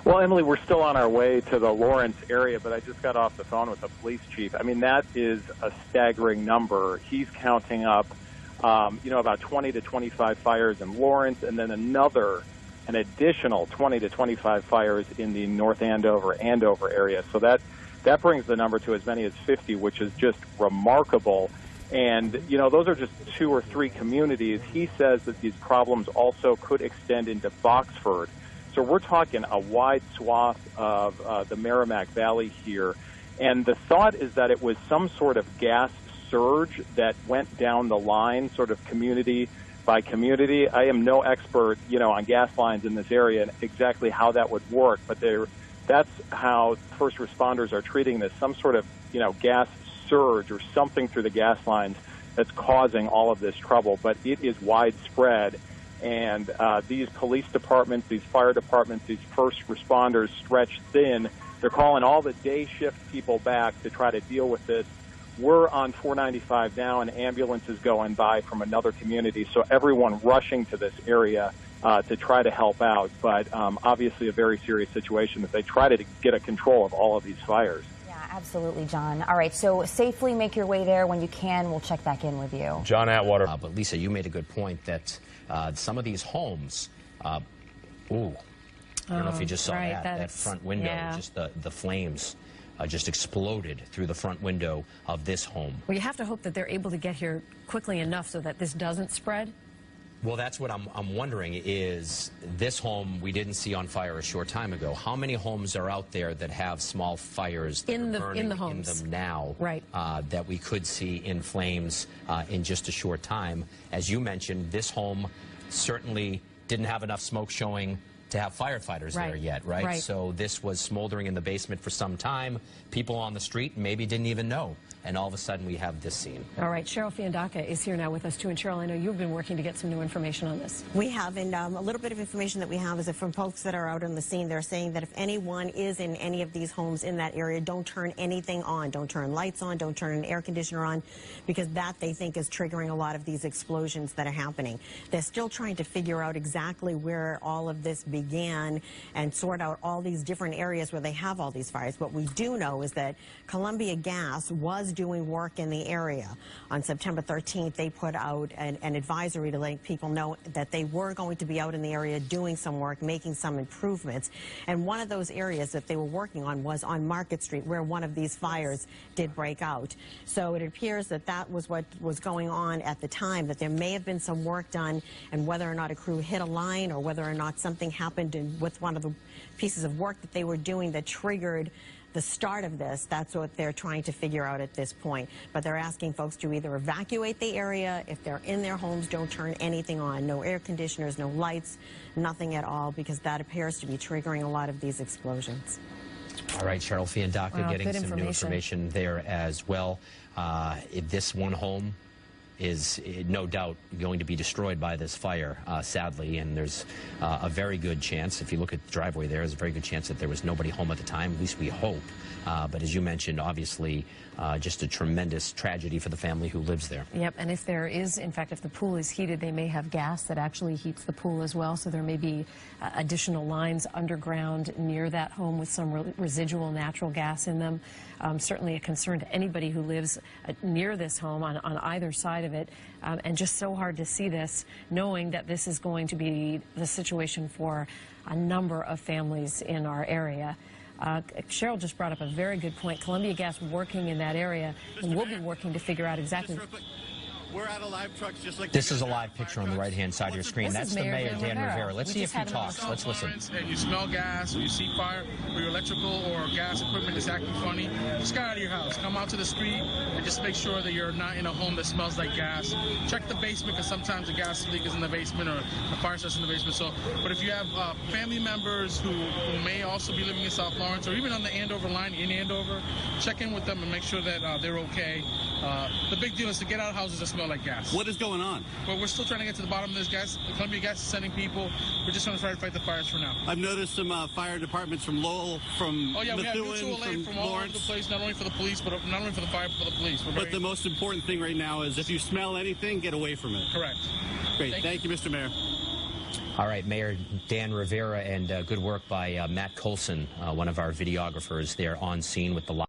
Well, Emily, we're still on our way to the Lawrence area, but I just got off the phone with the police chief. I mean, that is a staggering number. He's counting up, about 20 to 25 fires in Lawrence, and then an additional 20 to 25 fires in the North Andover area. So that brings the number to as many as 50, which is just remarkable. And, those are just 2 or 3 communities. He says that these problems also could extend into Boxford. So we're talking a wide swath of the Merrimack Valley here. And the thought is that it was some sort of gas surge that went down the line, sort of community by community. I am no expert, on gas lines in this area and exactly how that would work, but that's how first responders are treating this, some sort of, gas surge or something through the gas lines that's causing all of this trouble. But it is widespread. And these police departments, these fire departments, these first responders stretched thin. They're calling all the day shift people back to try to deal with this. We're on 495 now, and ambulances going by from another community. So everyone rushing to this area to try to help out. But obviously a very serious situation as they try to get a control of all of these fires. Absolutely, John. All right, so safely make your way there when you can. We'll check back in with you. John Atwater. But Lisa, you made a good point that some of these homes, I don't know if you just saw that front window, just the flames just exploded through the front window of this home. Well, you have to hope that they're able to get here quickly enough so that this doesn't spread. Well, that's what I'm wondering is this home we didn't see on fire a short time ago. How many homes are out there that have small fires that are burning in them now that we could see in flames in just a short time? As you mentioned, this home certainly didn't have enough smoke showing to have firefighters there yet, right? So this was smoldering in the basement for some time. People on the street maybe didn't even know. And all of a sudden we have this scene. All right, Cheryl Fiandaca is here now with us too. And Cheryl, I know you've been working to get some new information on this. We have, and a little bit of information that we have is that from folks that are out on the scene, they're saying that if anyone is in any of these homes in that area, don't turn anything on. Don't turn lights on, don't turn an air conditioner on, because that they think is triggering a lot of these explosions that are happening. They're still trying to figure out exactly where all of this began and sort out all these different areas where they have all these fires. What we do know is that Columbia Gas was doing work in the area. On September 13th, they put out an advisory to let people know that they were going to be out in the area doing some work, making some improvements. And one of those areas that they were working on was on Market Street, where one of these fires did break out. So it appears that that was what was going on at the time, that there may have been some work done, and whether or not a crew hit a line or whether or not something happened with one of the pieces of work that they were doing that triggered the start of this, that's what they're trying to figure out at this point. But they're asking folks to either evacuate the area. If they're in their homes, don't turn anything on. No air conditioners, no lights, nothing at all, because that appears to be triggering a lot of these explosions. All right, Cheryl Fiandaca getting some new information there as well. This one home is no doubt going to be destroyed by this fire, sadly, and there's a very good chance, if you look at the driveway there's a very good chance that there was nobody home at the time, at least we hope. But as you mentioned, obviously, just a tremendous tragedy for the family who lives there. Yep, and if there is, in fact, if the pool is heated, they may have gas that actually heats the pool as well, so there may be additional lines underground near that home with some residual natural gas in them. Certainly a concern to anybody who lives near this home on either side of it, and just so hard to see this, knowing that this is going to be the situation for a number of families in our area. Cheryl just brought up a very good point. Columbia Gas working in that area, and we'll be working to figure out exactly. We're out of live trucks just like this is a live picture on the right-hand side of your screen. That's the Mayor, Dan Rivera. Let's see if he talks. Let's listen. And you smell gas, or you see fire, or your electrical or gas equipment is acting funny, just get out of your house. Come out to the street and just make sure that you're not in a home that smells like gas. Check the basement, because sometimes a gas leak is in the basement or a fire starts in the basement. So, but if you have family members who may also be living in South Lawrence or even on the Andover line in Andover, check in with them and make sure that they're okay. The big deal is to get out of houses that smell like gas. What is going on? Well, we're still trying to get to the bottom of this gas. Columbia Gas is sending people. We're just going to try to fight the fires for now. I've noticed some fire departments from Lowell, from Methuen, we have mutual aid from all over the place, not only for the police, but not only for the fire, but for the police. But the most important thing right now is if you smell anything, get away from it. Correct. Great. Thank you, Mr. Mayor. All right, Mayor Dan Rivera, and good work by Matt Colson, one of our videographers there on scene with the